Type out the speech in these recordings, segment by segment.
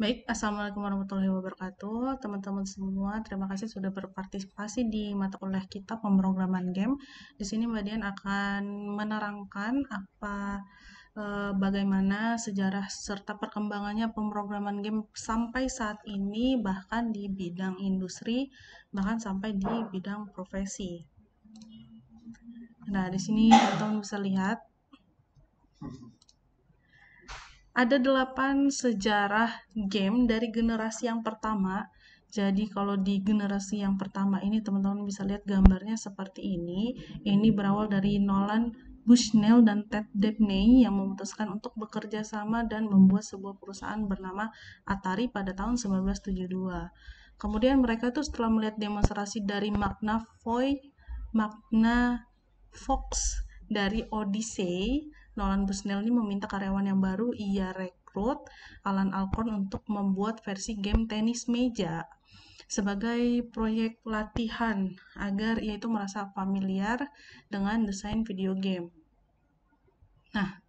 Baik, Assalamualaikum warahmatullahi wabarakatuh. Teman-teman semua, terima kasih sudah berpartisipasi di mata kuliah kita pemrograman game. Di sini Mbak Dian akan menerangkan bagaimana sejarah serta perkembangannya pemrograman game sampai saat ini, bahkan di bidang industri, bahkan sampai di bidang profesi. Nah, di sini teman-teman bisa lihat ada 8 sejarah game dari generasi yang pertama. Jadi kalau di generasi yang pertama ini teman-teman bisa lihat gambarnya seperti ini. Ini berawal dari Nolan Bushnell dan Ted Dabney yang memutuskan untuk bekerja sama dan membuat sebuah perusahaan bernama Atari pada tahun 1972. Kemudian mereka tuh setelah melihat demonstrasi dari Magna Fox dari Odyssey, Nolan Bushnell ini meminta karyawan yang baru ia rekrut, Alan Alcorn, untuk membuat versi game tenis meja sebagai proyek latihan agar ia itu merasa familiar dengan desain video game. Nah,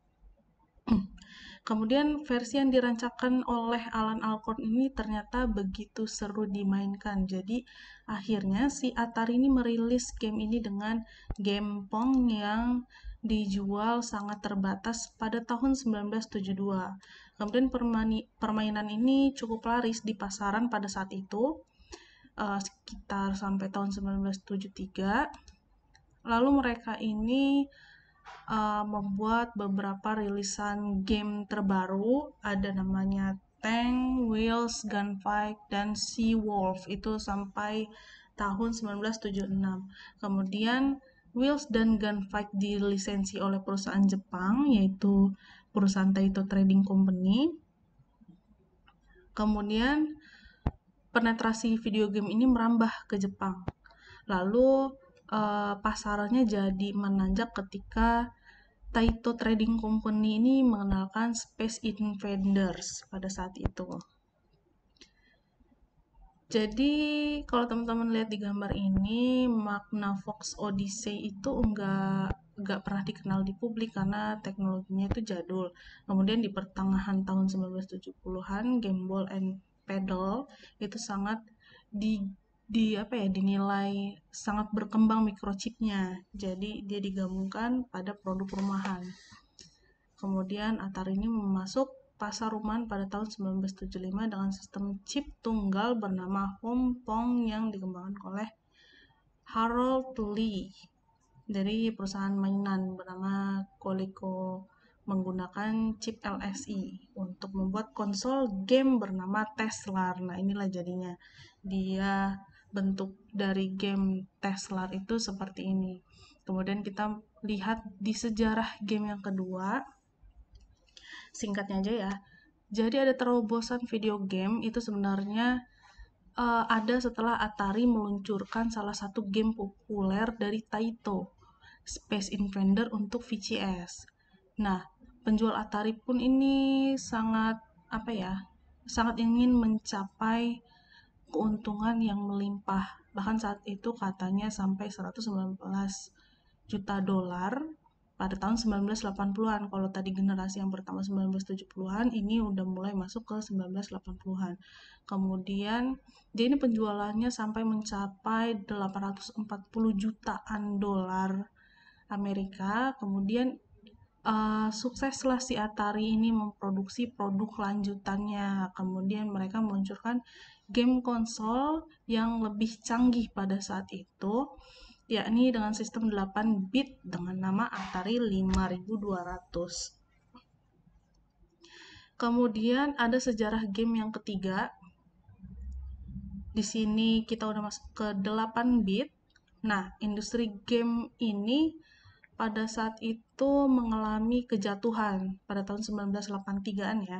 kemudian versi yang dirancangkan oleh Alan Alcorn ini ternyata begitu seru dimainkan. Jadi akhirnya si Atari ini merilis game ini dengan game Pong yang dijual sangat terbatas pada tahun 1972. Kemudian permainan ini cukup laris di pasaran pada saat itu, sekitar sampai tahun 1973. Lalu mereka ini membuat beberapa rilisan game terbaru, ada namanya Tank, Wheels, Gunfight, dan Sea Wolf, itu sampai tahun 1976. Kemudian Wheels dan Gunfight dilisensi oleh perusahaan Jepang, yaitu perusahaan Taito Trading Company. Kemudian penetrasi video game ini merambah ke Jepang. Lalu pasarnya jadi menanjak ketika Taito Trading Company ini mengenalkan Space Invaders pada saat itu. Jadi kalau teman-teman lihat di gambar ini, Magnavox Odyssey itu nggak pernah dikenal di publik karena teknologinya itu jadul. Kemudian di pertengahan tahun 1970-an, Game Ball and Paddle itu sangat di dinilai sangat berkembang microchipnya. Jadi dia digabungkan pada produk rumahan. Kemudian Atari ini masuk pasar rumahan pada tahun 1975 dengan sistem chip tunggal bernama Home Pong yang dikembangkan oleh Harold Lee dari perusahaan mainan bernama Coleco menggunakan chip LSI untuk membuat konsol game bernama Teslar. Nah, inilah jadinya. Dia bentuk dari game Teslar itu seperti ini. Kemudian kita lihat di sejarah game yang kedua, singkatnya aja ya. Jadi ada terobosan video game itu sebenarnya ada setelah Atari meluncurkan salah satu game populer dari Taito, Space Invader untuk VCS. Nah, penjual Atari pun ini sangat sangat ingin mencapai keuntungan yang melimpah. Bahkan saat itu katanya sampai 119 juta dolar pada tahun 1980-an. Kalau tadi generasi yang pertama 1970-an, ini udah mulai masuk ke 1980-an. Kemudian dia ini penjualannya sampai mencapai 840 jutaan dolar Amerika. Kemudian sukseslah si Atari ini memproduksi produk lanjutannya. Kemudian mereka meluncurkan game konsol yang lebih canggih pada saat itu, yakni dengan sistem 8 bit dengan nama Atari 5200. Kemudian ada sejarah game yang ketiga. Di sini kita udah masuk ke 8 bit. Nah, industri game ini pada saat itu mengalami kejatuhan pada tahun 1983-an ya.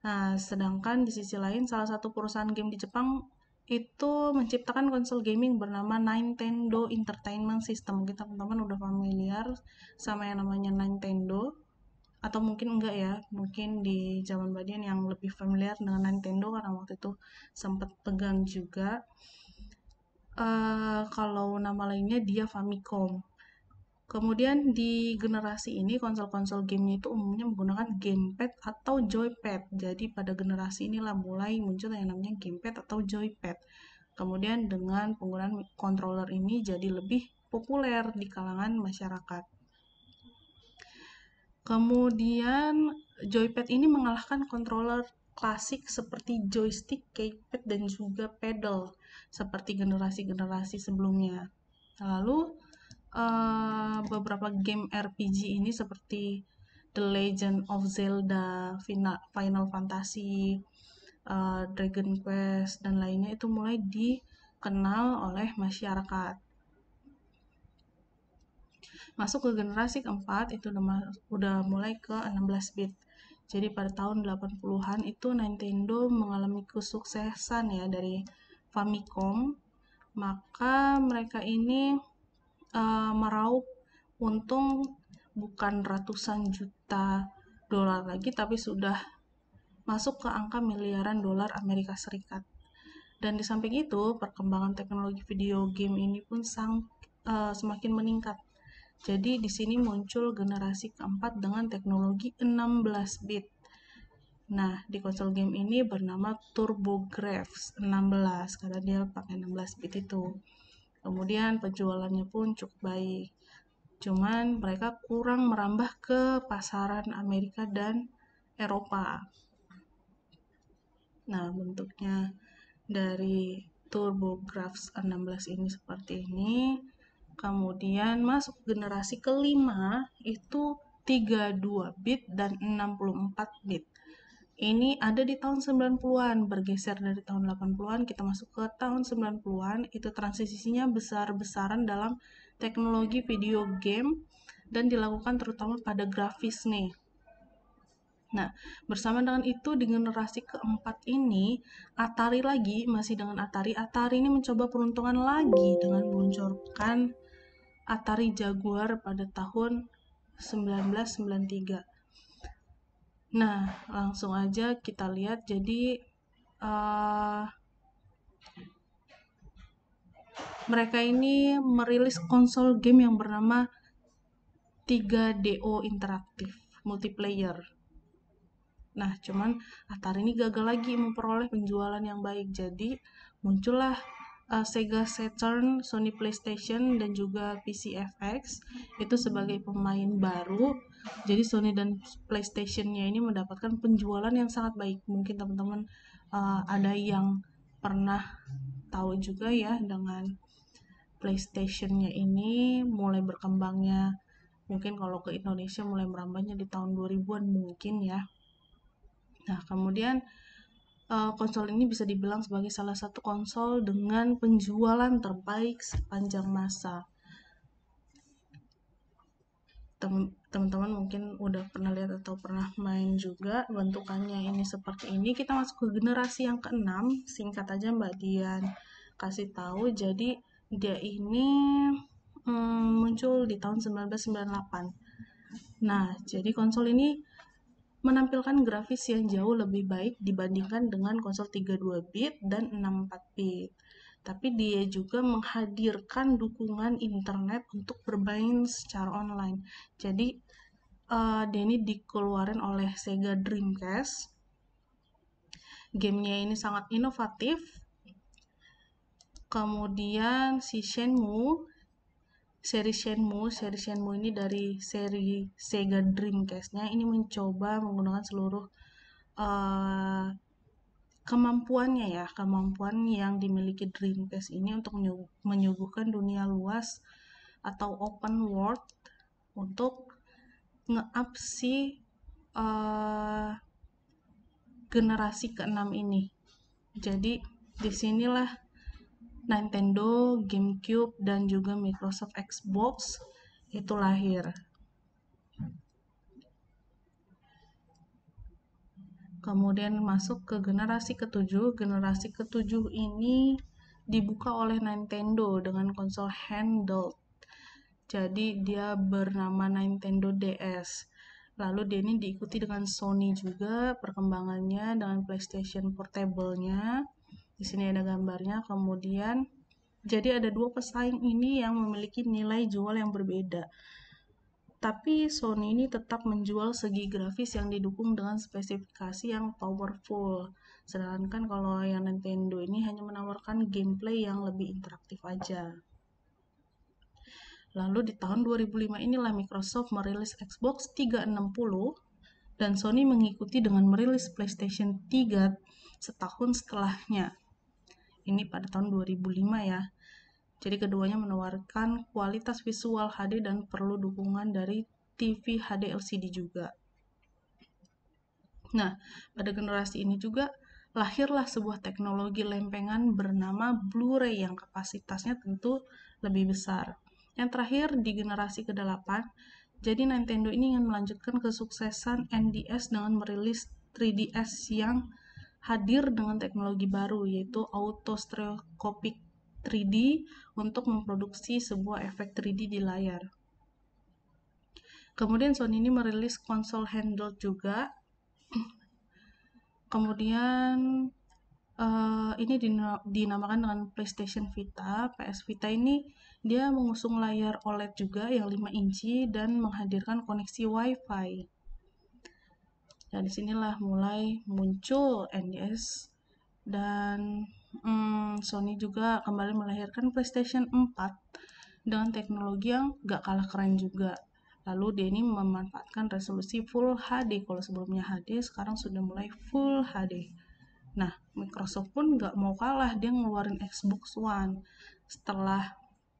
Nah, sedangkan di sisi lain salah satu perusahaan game di Jepang itu menciptakan konsol gaming bernama Nintendo Entertainment System. Mungkin teman-teman udah familiar sama yang namanya Nintendo, atau mungkin enggak ya, mungkin di zaman Badian yang lebih familiar dengan Nintendo karena waktu itu sempat pegang juga. Kalau nama lainnya dia Famicom. Kemudian di generasi ini konsol-konsol gamenya itu umumnya menggunakan gamepad atau joypad. Jadi pada generasi inilah mulai muncul yang namanya gamepad atau joypad. Kemudian dengan penggunaan controller ini jadi lebih populer di kalangan masyarakat. Kemudian joypad ini mengalahkan controller klasik seperti joystick, keypad, dan juga pedal seperti generasi-generasi sebelumnya. Lalu beberapa game RPG ini seperti The Legend of Zelda, Final Fantasy, Dragon Quest, dan lainnya itu mulai dikenal oleh masyarakat. Masuk ke generasi keempat itu udah mulai ke 16 bit. Jadi pada tahun 80-an itu Nintendo mengalami kesuksesan ya dari Famicom. Maka mereka ini meraup untung bukan ratusan juta dolar lagi, tapi sudah masuk ke angka miliaran dolar Amerika Serikat. Dan di samping itu, perkembangan teknologi video game ini pun semakin meningkat. Jadi di sini muncul generasi keempat dengan teknologi 16 bit. Nah, di konsol game ini bernama TurboGrafx 16 karena dia pakai 16 bit itu. Kemudian penjualannya pun cukup baik. Cuman mereka kurang merambah ke pasaran Amerika dan Eropa. Nah, bentuknya dari TurboGrafx 16 ini seperti ini. Kemudian masuk generasi kelima itu 32 bit dan 64 bit. Ini ada di tahun 90-an, bergeser dari tahun 80-an, kita masuk ke tahun 90-an, itu transisinya besar-besaran dalam teknologi video game dan dilakukan terutama pada grafis nih. Nah, bersama dengan itu di generasi keempat ini, Atari lagi, masih dengan Atari ini mencoba peruntungan lagi dengan meluncurkan Atari Jaguar pada tahun 1993. Nah, langsung aja kita lihat. Jadi mereka ini merilis konsol game yang bernama 3DO Interaktif Multiplayer. Nah, cuman Atari ini gagal lagi memperoleh penjualan yang baik. Jadi muncullah Sega Saturn, Sony PlayStation, dan juga PC FX itu sebagai pemain baru. Jadi Sony dan PlayStation-nya ini mendapatkan penjualan yang sangat baik. Mungkin teman-teman ada yang pernah tahu juga ya dengan PlayStation-nya ini mulai berkembangnya. Mungkin kalau ke Indonesia mulai merambahnya di tahun 2000-an mungkin ya. Nah, kemudian konsol ini bisa dibilang sebagai salah satu konsol dengan penjualan terbaik sepanjang masa. Teman-teman mungkin udah pernah lihat atau pernah main juga bentukannya ini seperti ini. Kita masuk ke generasi yang keenam, singkat aja Mbak Dian kasih tahu. Jadi dia ini muncul di tahun 1998. Nah, jadi konsol ini menampilkan grafis yang jauh lebih baik dibandingkan dengan konsol 32 bit dan 64 bit. Tapi dia juga menghadirkan dukungan internet untuk bermain secara online. Jadi dia ini dikeluarin oleh Sega Dreamcast. Gamenya ini sangat inovatif. Kemudian si seri Shenmue ini dari seri Sega Dreamcast-nya ini mencoba menggunakan seluruh kemampuan yang dimiliki Dreamcast ini untuk menyuguhkan dunia luas atau open world untuk nge-up si generasi ke-6 ini. Jadi disinilah Nintendo, GameCube, dan juga Microsoft Xbox itu lahir. Kemudian masuk ke generasi ke-7. Generasi ke-7 ini dibuka oleh Nintendo dengan konsol handheld. Jadi dia bernama Nintendo DS. Lalu dia ini diikuti dengan Sony juga perkembangannya dengan PlayStation Portable-nya. Di sini ada gambarnya. Kemudian jadi ada dua pesaing ini yang memiliki nilai jual yang berbeda. Tapi Sony ini tetap menjual segi grafis yang didukung dengan spesifikasi yang powerful. Sedangkan kalau yang Nintendo ini hanya menawarkan gameplay yang lebih interaktif aja. Lalu di tahun 2005 inilah Microsoft merilis Xbox 360 dan Sony mengikuti dengan merilis PlayStation 3 setahun setelahnya. Ini pada tahun 2005 ya. Jadi keduanya menawarkan kualitas visual HD dan perlu dukungan dari TV HD LCD juga. Nah, pada generasi ini juga lahirlah sebuah teknologi lempengan bernama Blu-ray yang kapasitasnya tentu lebih besar. Yang terakhir di generasi ke-8, jadi Nintendo ini ingin melanjutkan kesuksesan NDS dengan merilis 3DS yang hadir dengan teknologi baru yaitu auto stereoscopic 3D untuk memproduksi sebuah efek 3D di layar. Kemudian Sony ini merilis konsol handheld juga. Kemudian ini dinamakan dengan PlayStation Vita. PS Vita ini dia mengusung layar OLED juga yang 5 inci dan menghadirkan koneksi Wi-Fi. Dan disinilah mulai muncul NDS dan Sony juga kembali melahirkan PlayStation 4 dengan teknologi yang gak kalah keren juga. Lalu dia ini memanfaatkan resolusi Full HD. Kalau sebelumnya HD, sekarang sudah mulai Full HD. Nah, Microsoft pun gak mau kalah, dia ngeluarin Xbox One. Setelah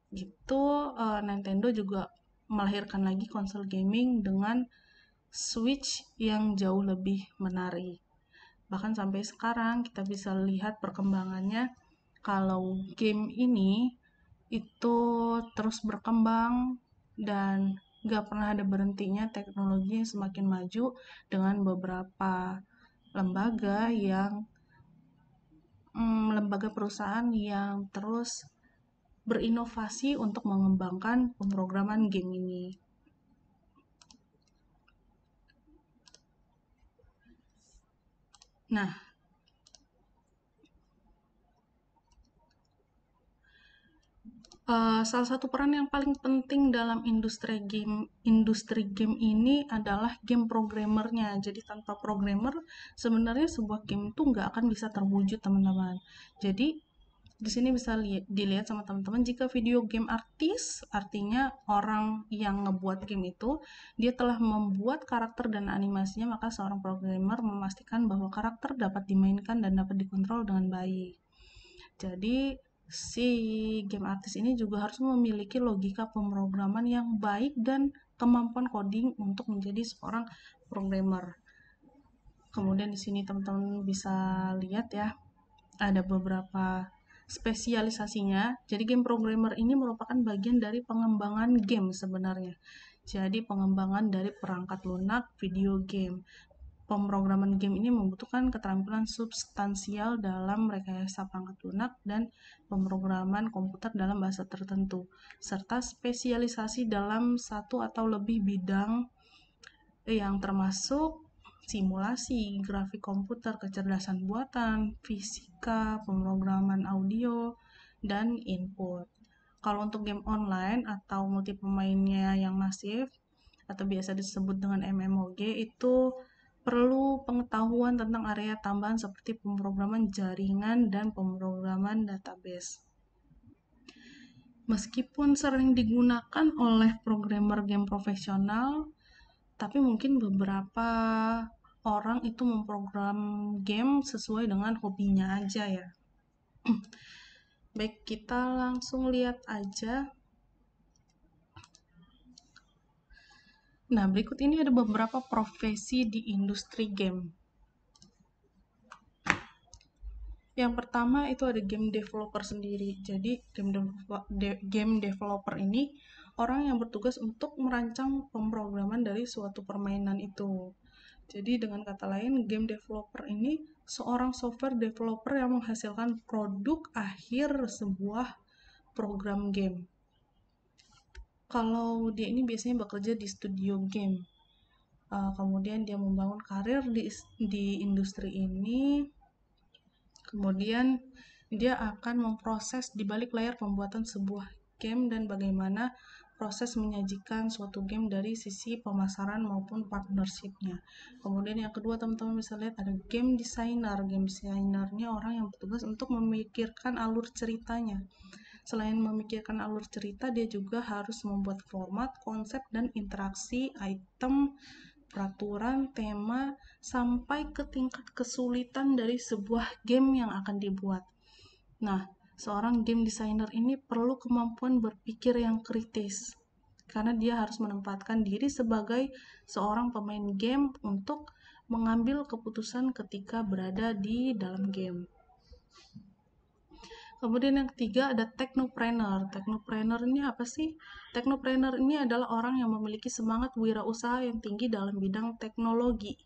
itu, Nintendo juga melahirkan lagi konsol gaming dengan Switch yang jauh lebih menarik. Bahkan sampai sekarang kita bisa lihat perkembangannya kalau game ini itu terus berkembang dan gak pernah ada berhentinya, teknologi yang semakin maju dengan beberapa lembaga perusahaan yang terus berinovasi untuk mengembangkan pemrograman game ini. Nah, salah satu peran yang paling penting dalam industri game ini adalah game programmernya. Jadi tanpa programmer sebenarnya sebuah game itu nggak akan bisa terwujud, teman-teman. Jadi di sini bisa dilihat sama teman-teman, jika video game artis artinya orang yang ngebuat game itu dia telah membuat karakter dan animasinya, maka seorang programmer memastikan bahwa karakter dapat dimainkan dan dapat dikontrol dengan baik. Jadi si game artis ini juga harus memiliki logika pemrograman yang baik dan kemampuan coding untuk menjadi seorang programmer. Kemudian di sini teman-teman bisa lihat ya, ada beberapa spesialisasinya. Jadi game programmer ini merupakan bagian dari pengembangan game sebenarnya. Jadi pengembangan dari perangkat lunak video game. Pemrograman game ini membutuhkan keterampilan substansial dalam rekayasa perangkat lunak dan pemrograman komputer dalam bahasa tertentu, serta spesialisasi dalam satu atau lebih bidang yang termasuk simulasi, grafik komputer, kecerdasan buatan, fisika, pemrograman audio, dan input. Kalau untuk game online atau multi pemainnya yang masif atau biasa disebut dengan MMOG itu perlu pengetahuan tentang area tambahan seperti pemrograman jaringan dan pemrograman database. Meskipun sering digunakan oleh programmer game profesional, tapi mungkin beberapa orang itu memprogram game sesuai dengan hobinya aja ya. Baik, kita langsung lihat aja. Nah, berikut ini ada beberapa profesi di industri game. Yang pertama itu ada game developer sendiri. Jadi game developer ini orang yang bertugas untuk merancang pemrograman dari suatu permainan itu. Jadi dengan kata lain, game developer ini seorang software developer yang menghasilkan produk akhir sebuah program game. Kalau dia ini biasanya bekerja di studio game. Kemudian dia membangun karir di industri ini. Kemudian dia akan memproses di balik layar pembuatan sebuah game dan bagaimana proses menyajikan suatu game dari sisi pemasaran maupun partnership-nya. Kemudian yang kedua, teman-teman bisa lihat ada game designer. Game designernya orang yang bertugas untuk memikirkan alur ceritanya. Selain memikirkan alur cerita, dia juga harus membuat format, konsep, dan interaksi, item, peraturan, tema, sampai ke tingkat kesulitan dari sebuah game yang akan dibuat. Nah, seorang game designer ini perlu kemampuan berpikir yang kritis, karena dia harus menempatkan diri sebagai seorang pemain game untuk mengambil keputusan ketika berada di dalam game. Kemudian yang ketiga ada technopreneur. Technopreneur ini apa sih? Technopreneur ini adalah orang yang memiliki semangat wirausaha yang tinggi dalam bidang teknologi.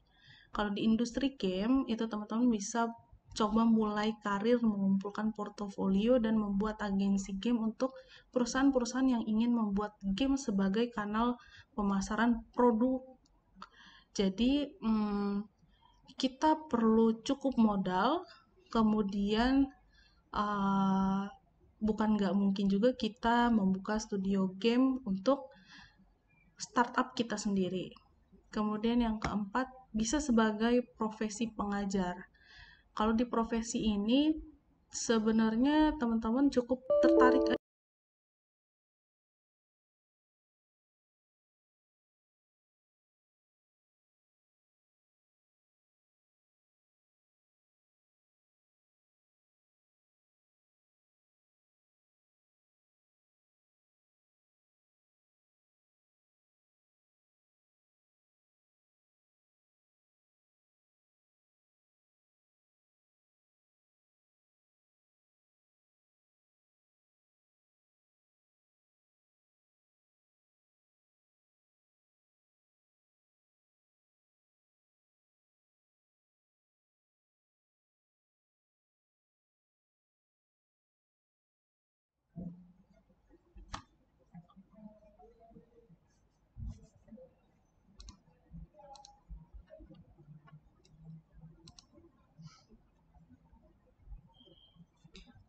Kalau di industri game, itu teman-teman bisa coba mulai karir mengumpulkan portofolio dan membuat agensi game untuk perusahaan-perusahaan yang ingin membuat game sebagai kanal pemasaran produk. Jadi, kita perlu cukup modal, kemudian bukan nggak mungkin juga kita membuka studio game untuk startup kita sendiri. Kemudian yang keempat, bisa sebagai profesi pengajar. Kalau di profesi ini, sebenarnya teman-teman cukup tertarik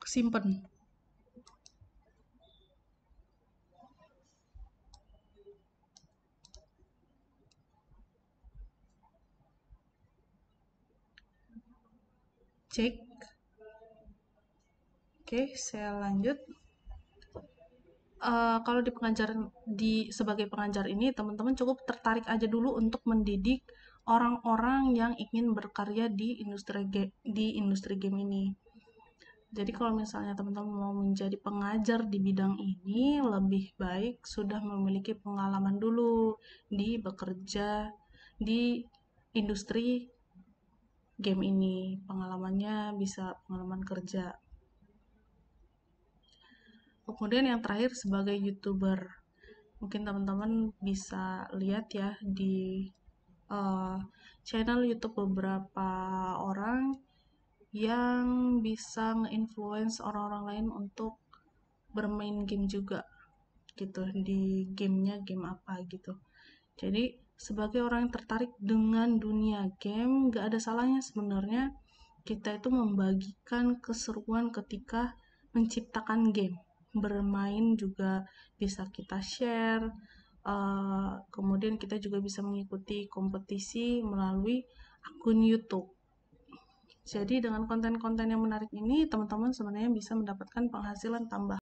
simpen. Cek. Oke, saya lanjut. Kalau sebagai pengajar ini, teman-teman cukup tertarik aja dulu untuk mendidik orang-orang yang ingin berkarya di industri game ini. Jadi kalau misalnya teman-teman mau menjadi pengajar di bidang ini, lebih baik sudah memiliki pengalaman dulu di bekerja di industri game ini. Pengalamannya bisa pengalaman kerja. Kemudian yang terakhir sebagai YouTuber. Mungkin teman-teman bisa lihat ya di channel YouTube beberapa orang yang bisa nge-influence orang-orang lain untuk bermain game juga gitu, di gamenya game apa gitu. Jadi sebagai orang yang tertarik dengan dunia game, gak ada salahnya sebenarnya kita itu membagikan keseruan ketika menciptakan game. Bermain juga bisa kita share, kemudian kita juga bisa mengikuti kompetisi melalui akun YouTube. Jadi dengan konten-konten yang menarik ini, teman-teman sebenarnya bisa mendapatkan penghasilan tambahan.